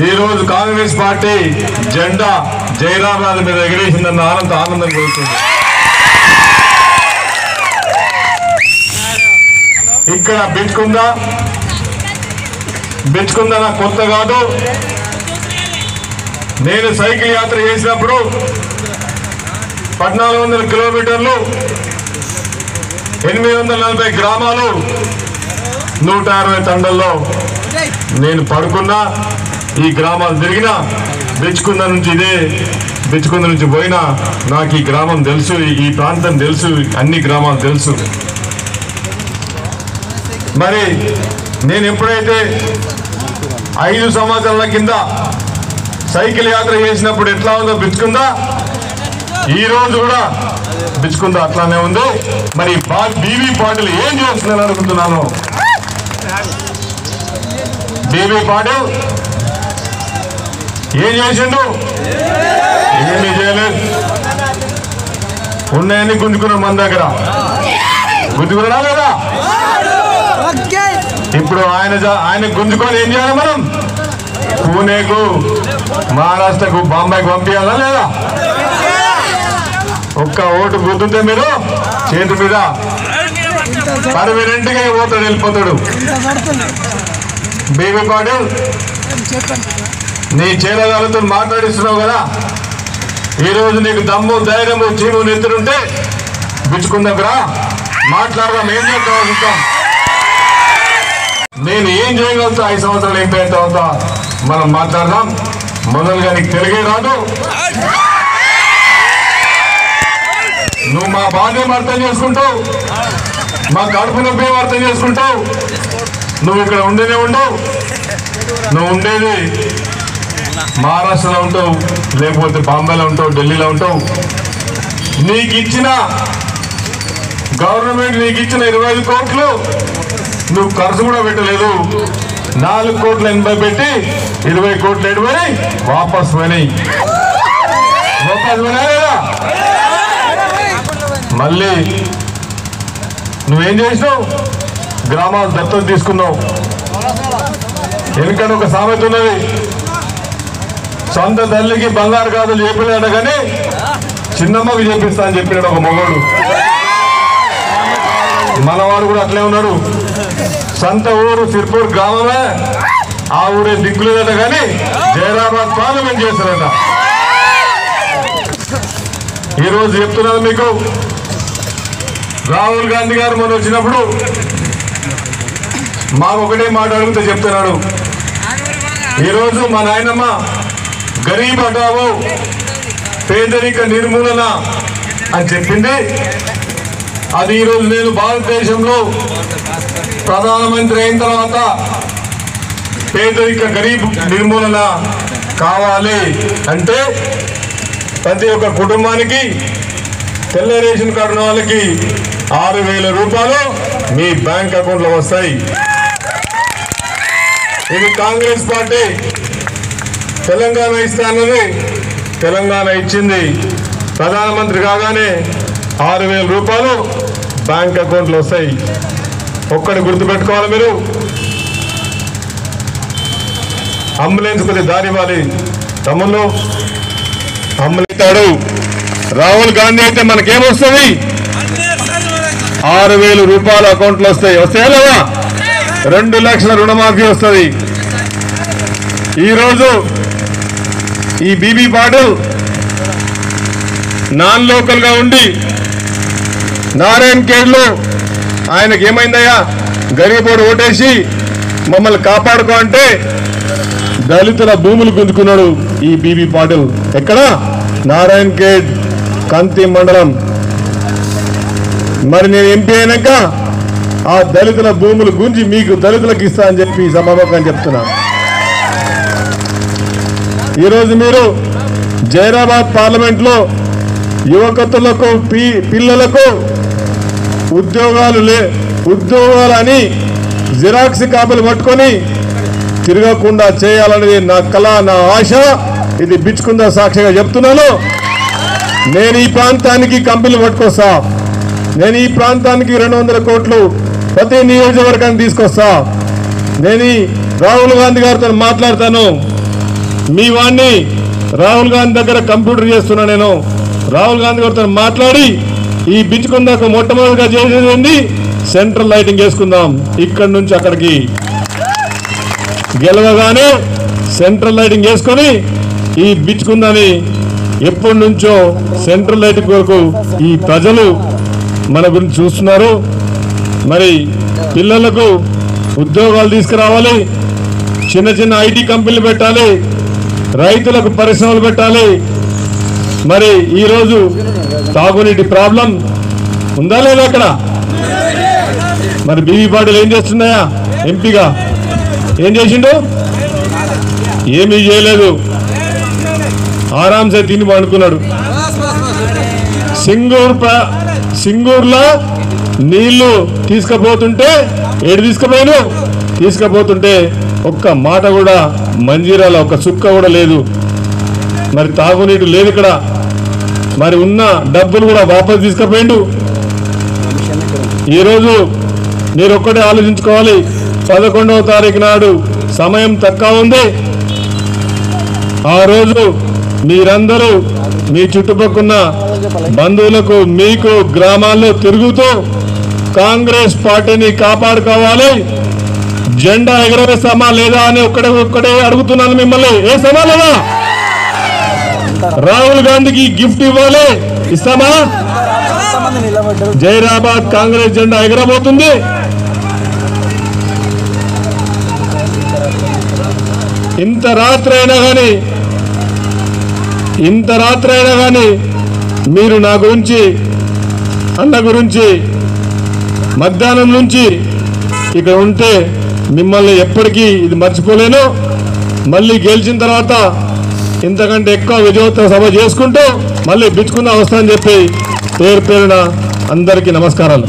ఈ రోజు కాంగ్రెస్ పార్టీ జెండా జైరాబాద్ మీద ఎగిరేసిందన్న ఆనందం కలుగుతుంది. ఇక్కడ బిచ్చుకుందా నాకు కొత్త కాదు. నేను సైకిల్ యాత్ర చేసినప్పుడు 1400 కిలోమీటర్లు 840 గ్రామాలు 160 తండల్లో నేను పడుకున్నా. ఈ గ్రామాలు తిరిగినా బిచ్చుకుంద నుంచి పోయినా నాకు ఈ గ్రామం తెలుసు, ఈ ప్రాంతం తెలుసు, అన్ని గ్రామాలు తెలుసు. మరి నేను ఎప్పుడైతే 5 సంవత్సరాల కింద సైకిల్ యాత్ర చేసినప్పుడు ఎట్లా ఉందో బిచ్చుకుందా, ఈ రోజు కూడా బిచ్చుకుందా అట్లానే ఉంది. మరి బీబీ పాటిల్ ఏం చేస్తున్నాను అనుకుంటున్నాను. బీబీ పాటిల్ ఏం చేసిండు? ఏమీ చేయలేదు. ఉన్నాయని గుంజుకున్నాం మన దగ్గర. గుంజుకున్నా లేదా? ఇప్పుడు ఆయన గుంజుకొని ఏం చేయాలి? మనం పూణేకు, మహారాష్ట్రకు, బాంబేకి పంపించాలా లేదా? ఒక్క ఓటు గుర్తుంటే మీరు చేతి మీద పర్మనెంట్గా పోతాడు, వెళ్ళిపోతాడు. బీబీ పాటిల్ నీ చేరగాలతో మాట్లాడిస్తున్నావు కదా, ఈరోజు నీకు దమ్ము, ధైర్యము, చీము నెత్తురుంటే బిచ్చుకుందాం, మాట్లాడదాం. ఏం చేద్దాం చూద్దాం. నేను ఏం చేయగలుగుతా 5 సంవత్సరాలు ఏం అయిన తర్వాత మనం మాట్లాడదాం. మొదలుగా నీకు తెలుగే రాదు. నువ్వు మా బాధ్యం అర్థం చేసుకుంటావు, మా కడుపు నొప్పి అర్థం చేసుకుంటావు. నువ్వు ఇక్కడ ఉండేనే ఉండవు. నువ్వు ఉండేది మహారాష్ట్రలో ఉంటావు, లేకపోతే బాంబేలో ఉంటావు, ఢిల్లీలో ఉంటావు. నీకు ఇచ్చిన గవర్నమెంట్ నీకు ఇచ్చిన 25 కోట్లు నువ్వు ఖర్చు కూడా పెట్టలేదు. 4 కోట్ల 80 పెట్టి 20 కోట్లు ఎడిపోయి వాపస్ పోయినాయి. లేదా? మళ్ళీ నువ్వేం చేసినావు? గ్రామాలు దత్తత తీసుకున్నావు. ఎందుకంటే ఒక సామెత ఉన్నది, సొంత తల్లికి బంగారు గాజులు చెప్పినాడు కానీ చిన్నమ్మకి చేపిస్తా అని చెప్పినాడు ఒక మొగోడు. మనవాడు కూడా అట్లే ఉన్నాడు. సొంత ఊరు సిర్పూర్ గ్రామమే, ఆ ఊరే దిక్కులేదట కానీ జైరాబాద్ పార్లమెంట్ చేశారట. ఈరోజు చెప్తున్నాను మీకు, రాహుల్ గాంధీ గారు మొన్న వచ్చినప్పుడు మాకు ఒకటే మాట అడిగితే చెప్తున్నాడు. ఈరోజు మా నాయనమ్మ గరీబ్ హఠావో, పేదరిక నిర్మూలన అని చెప్పింది. అది ఈరోజు నేను భారతదేశంలో ప్రధానమంత్రి అయిన తర్వాత పేదరిక గరీబ్ నిర్మూలన కావాలి అంటే ప్రతి ఒక్క కుటుంబానికి తెల్ల రేషన్ కార్డు ఉన్న వాళ్ళకి 6,000 రూపాయలు మీ బ్యాంక్ అకౌంట్లో వస్తాయి. ఇది కాంగ్రెస్ పార్టీ తెలంగాణ ఇస్తానని తెలంగాణ ఇచ్చింది. ప్రధానమంత్రి కాగానే 6,000 రూపాయలు బ్యాంక్ అకౌంట్లో వస్తాయి. ఒక్కటి గుర్తుపెట్టుకోవాలి మీరు, అంబులెన్స్ కొద్ది దారి ఇవ్వాలి. తమ్ముళ్ళు అంబులెన్స్ రాహుల్ గాంధీ అయితే మనకేమొస్తుంది? 6,000 రూపాయలు అకౌంట్లో వస్తాయి. వస్తాయా లేదా? 2 లక్షల రుణమాఫీ వస్తుంది. ఈరోజు ఈ బీబీ పాటిల్ నాన్ లోకల్గా ఉండి నారాయణ ఖేడ్లో ఆయనకి ఏమైందయ్యా, గరీబోడు ఓటేసి మమ్మల్ని కాపాడుకో అంటే దళితుల భూములు గుంజుకున్నాడు ఈ బీబీ పాటిల్. ఎక్కడ? నారాయణ ఖేడ్ కంతి మండలం. మరి నేను ఎంపీ అయినాక ఆ దళితుల భూములు గుంజి మీకు దళితులకు ఇస్తా అని చెప్పి సమావేశంగా చెప్తున్నా. ఈరోజు మీరు జైరాబాద్ పార్లమెంట్లో యువకులకు, పిల్లలకు ఉద్యోగాలని జిరాక్స్ కాపీలు పట్టుకొని తిరగకుండా చేయాలనేది నా కళ, నా ఆశ. ఇది బిచ్చుకుందా సాక్షిగా చెప్తున్నాను. నేను ఈ ప్రాంతానికి కంపెనీలు పట్టుకొస్తా. నేను ఈ ప్రాంతానికి 200 కోట్లు ప్రతి నియోజకవర్గానికి తీసుకొస్తా. నేను రాహుల్ గాంధీ గారితో మాట్లాడతాను. మీ వాడిని రాహుల్ గాంధీ దగ్గర కంప్యూటర్ చేస్తున్నా. నేను రాహుల్ గాంధీ గారితో మాట్లాడి ఈ బిచ్చుకుందాక మొట్టమొదటిగా చేసేది సెంట్రల్ లైటింగ్ వేసుకుందాం. ఇక్కడి నుంచి అక్కడికి గెలవగానే సెంట్రల్ లైటింగ్ వేసుకొని ఈ బిచ్చుకుందని ఎప్పటి నుంచో సెంట్రల్ లైటింగ్ వరకు ఈ ప్రజలు మన గురించి చూస్తున్నారు. మరి పిల్లలకు ఉద్యోగాలు తీసుకురావాలి, చిన్న చిన్న ఐటీ కంపెనీలు పెట్టాలి, రైతులకు పరిశ్రమలు పెట్టాలి. మరి ఈరోజు తాగునీటి ప్రాబ్లం ఉందా లేదా అక్కడ? మరి బీవీ పాటిల్ ఏం చేస్తున్నాయా? ఎంపీగా ఏం చేసిండు? ఏమీ చేయలేదు. ఆరాంసే తిని పండుకున్నాడు. సింగూర్లో నీళ్లు తీసుకుపోతుంటే తీసుకుపోతుంటే ఒక్క మాట కూడా మంజీరాల ఒక్క చుక్క కూడా లేదు. మరి తాగునీటి లేదు ఇక్కడ. మరి ఉన్న డబ్బులు కూడా వాపసు తీసుకుపోయిండు. ఈరోజు మీరు ఒక్కటే ఆలోచించుకోవాలి. 11వ తారీఖు నాడు సమయం తక్కువ ఉంది. ఆ రోజు మీరందరూ మీ చుట్టుపక్కల బంధువులకు మీకు గ్రామాల్లో తిరుగుతూ కాంగ్రెస్ పార్టీని కాపాడుకోవాలి. జెండా ఎగరవేస్తామా లేదా అని ఒక్కడే అడుగుతున్నాను మిమ్మల్ని. వేస్తామా లేదా? రాహుల్ గాంధీకి గిఫ్ట్ ఇవ్వాలి, ఇస్తామా? జైరాబాద్ కాంగ్రెస్ జెండా ఎగరబోతుంది. ఇంత రాత్రి అయినా కానీ మీరు నా గురించి, అన్న గురించి మధ్యాహ్నం నుంచి ఇక్కడ ఉంటే మిమ్మల్ని ఎప్పటికీ ఇది మర్చిపోలేను. మళ్ళీ గెలిచిన తర్వాత ఇంతకంటే ఎక్కువ విజయోత్సవ సభ చేసుకుంటూ మళ్ళీ బిచ్చుకున్న వస్తా అని చెప్పి పేరున అందరికీ నమస్కారాలు.